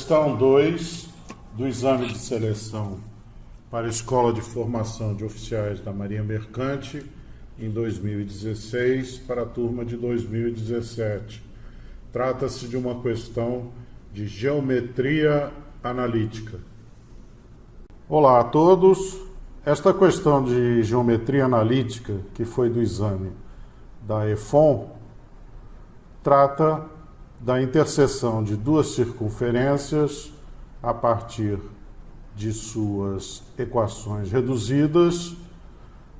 Questão 2 do exame de seleção para a Escola de Formação de Oficiais da Marinha Mercante em 2016 para a turma de 2017. Trata-se de uma questão de geometria analítica. Olá a todos. Esta questão de geometria analítica, que foi do exame da EFON, trata da interseção de duas circunferências a partir de suas equações reduzidas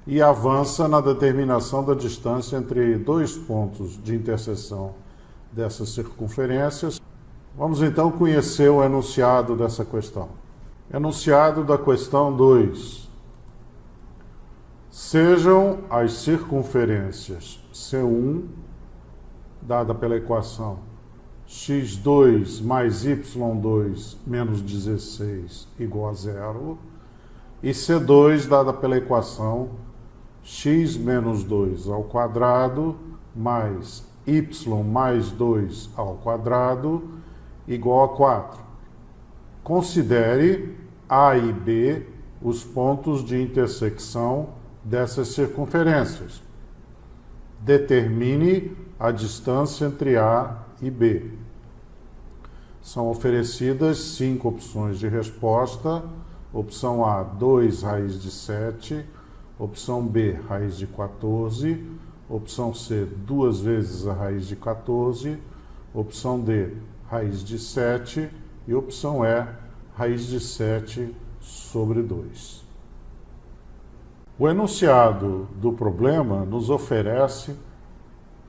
e avança na determinação da distância entre dois pontos de interseção dessas circunferências. Vamos então conhecer o enunciado dessa questão. Enunciado da questão 2. Sejam as circunferências C1, dada pela equação x2 mais y2 menos 16 igual a 0, e C2 dada pela equação x menos 2 ao quadrado mais y mais 2 ao quadrado igual a 4. Considere A e B os pontos de intersecção dessas circunferências. Determine a distância entre A e B. São oferecidas 5 opções de resposta. Opção A, 2 raiz de 7. Opção B, raiz de 14. Opção C, 2 vezes a raiz de 14. Opção D, raiz de 7. E opção E, raiz de 7 sobre 2. O enunciado do problema nos oferece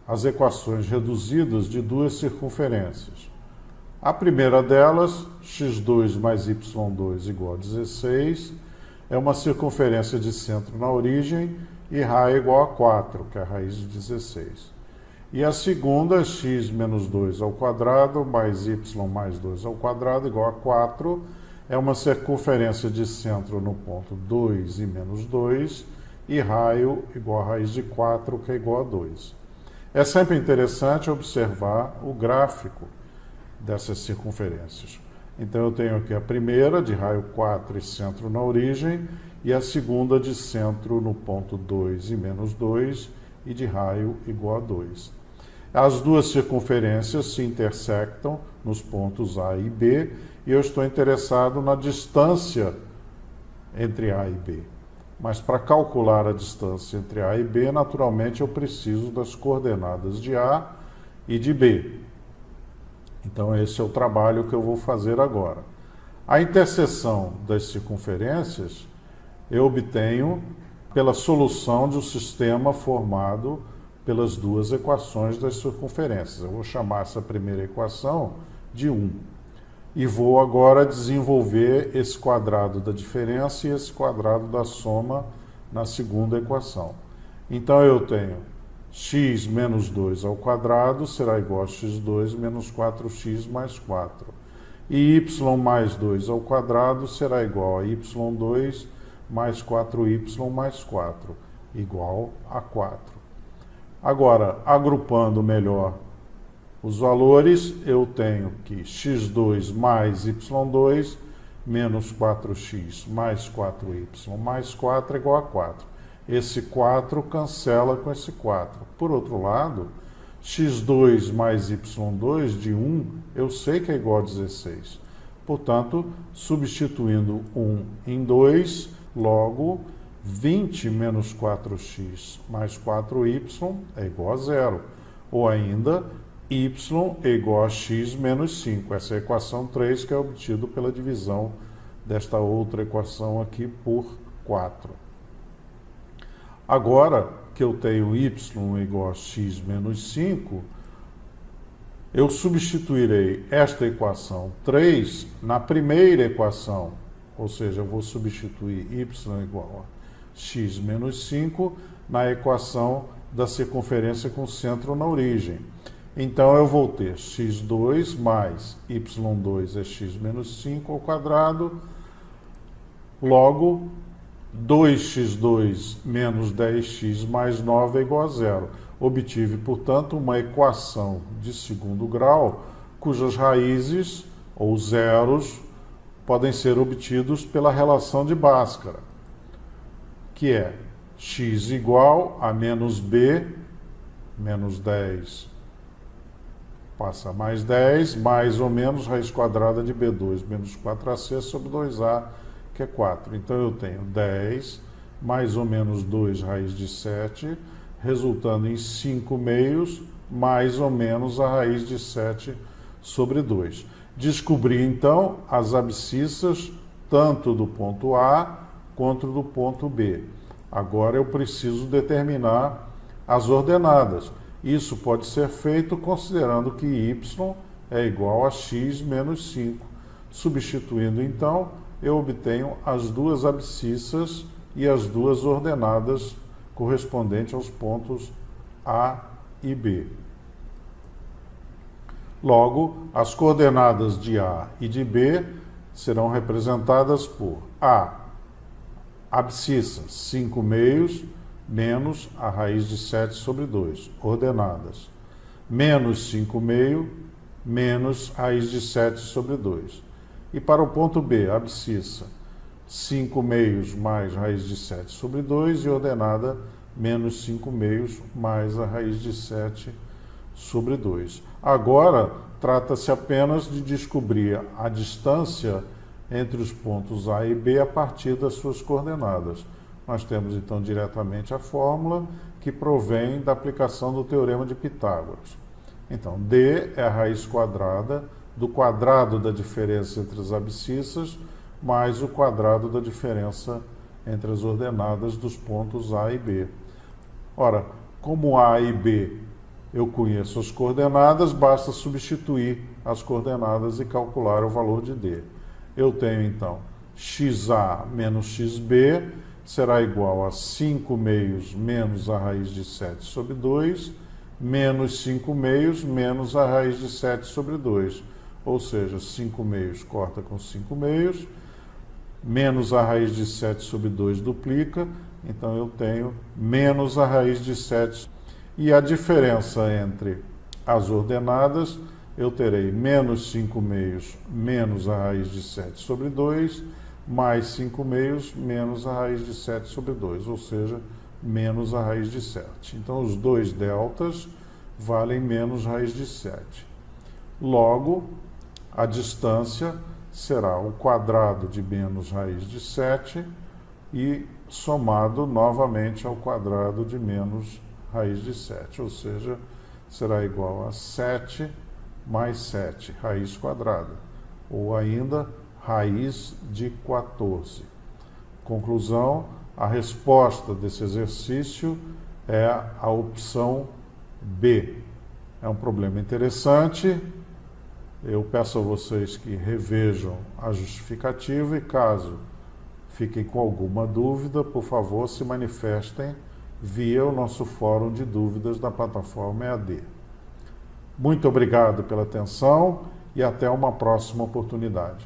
as equações reduzidas de duas circunferências. A primeira delas, x2 mais y2 igual a 16, é uma circunferência de centro na origem e raio igual a 4, que é a raiz de 16. E a segunda, x menos 2 ao quadrado mais y mais 2 ao quadrado igual a 4, é uma circunferência de centro no ponto 2 e menos 2 e raio igual a raiz de 4, que é igual a 2. É sempre interessante observar o gráfico dessas circunferências. Então eu tenho aqui a primeira de raio 4 e centro na origem e a segunda de centro no ponto 2 e menos 2 e de raio igual a 2. As duas circunferências se intersectam nos pontos A e B e eu estou interessado na distância entre A e B. Mas para calcular a distância entre A e B, naturalmente eu preciso das coordenadas de A e de B. Então esse é o trabalho que eu vou fazer agora. A interseção das circunferências eu obtenho pela solução de um sistema formado pelas duas equações das circunferências. Eu vou chamar essa primeira equação de 1. E vou agora desenvolver esse quadrado da diferença e esse quadrado da soma na segunda equação. Então eu tenho x menos 2 ao quadrado será igual a x2 menos 4x mais 4. E y mais 2 ao quadrado será igual a y2 mais 4y mais 4, igual a 4. Agora, agrupando melhor os valores, eu tenho que x2 mais y2 menos 4x mais 4y mais 4 é igual a 4. Esse 4 cancela com esse 4. Por outro lado, x2 mais y2 de 1, eu sei que é igual a 16. Portanto, substituindo 1 em 2, logo 20 menos 4x mais 4y é igual a 0. Ou ainda, y é igual a x menos 5. Essa é a equação 3 que é obtido pela divisão desta outra equação aqui por 4. Agora que eu tenho y igual a x menos 5, eu substituirei esta equação 3 na primeira equação, ou seja, eu vou substituir y igual a x menos 5 na equação da circunferência com centro na origem. Então eu vou ter x2 mais y2 é x menos 5 ao quadrado, logo 2x2 menos 10x mais 9 é igual a 0. Obtive, portanto, uma equação de segundo grau cujas raízes ou zeros podem ser obtidos pela relação de Bhaskara, que é x igual a menos b, menos 10 passa a mais 10, mais ou menos raiz quadrada de b2 menos 4ac sobre 2a, que é 4. Então eu tenho 10 mais ou menos 2 raiz de 7, resultando em 5 meios mais ou menos a raiz de 7 sobre 2. Descobri então as abscissas tanto do ponto A quanto do ponto B. Agora eu preciso determinar as ordenadas. Isso pode ser feito considerando que y é igual a x menos 5. Substituindo então, eu obtenho as duas abscissas e as duas ordenadas correspondentes aos pontos A e B. Logo, as coordenadas de A e de B serão representadas por A, abscissa, 5 meios, menos a raiz de 7 sobre 2, ordenadas. Menos 5 meio, menos raiz de 7 sobre 2. E para o ponto B, abscissa, 5 meios mais raiz de 7 sobre 2 e ordenada menos 5 meios mais a raiz de 7 sobre 2. Agora, trata-se apenas de descobrir a distância entre os pontos A e B a partir das suas coordenadas. Nós temos, então, diretamente a fórmula que provém da aplicação do Teorema de Pitágoras. Então, D é a raiz quadrada do quadrado da diferença entre as abscissas mais o quadrado da diferença entre as ordenadas dos pontos A e B. Ora, como A e B eu conheço as coordenadas, basta substituir as coordenadas e calcular o valor de D. Eu tenho, então, xa menos xb será igual a 5 meios menos a raiz de 7 sobre 2, menos 5 meios menos a raiz de 7 sobre 2. Ou seja, 5 meios corta com 5 meios, menos a raiz de 7 sobre 2 duplica, então eu tenho menos a raiz de 7. E a diferença entre as ordenadas, eu terei menos 5 meios menos a raiz de 7 sobre 2, mais 5 meios menos a raiz de 7 sobre 2, ou seja, menos a raiz de 7. Então, os dois deltas valem menos raiz de 7. Logo, a distância será o quadrado de menos raiz de 7 e somado novamente ao quadrado de menos raiz de 7, ou seja, será igual a 7 mais 7, raiz quadrada, ou ainda raiz de 14. Conclusão, a resposta desse exercício é a opção B. É um problema interessante. Eu peço a vocês que revejam a justificativa e, caso fiquem com alguma dúvida, por favor, se manifestem via o nosso fórum de dúvidas da plataforma EAD. Muito obrigado pela atenção e até uma próxima oportunidade.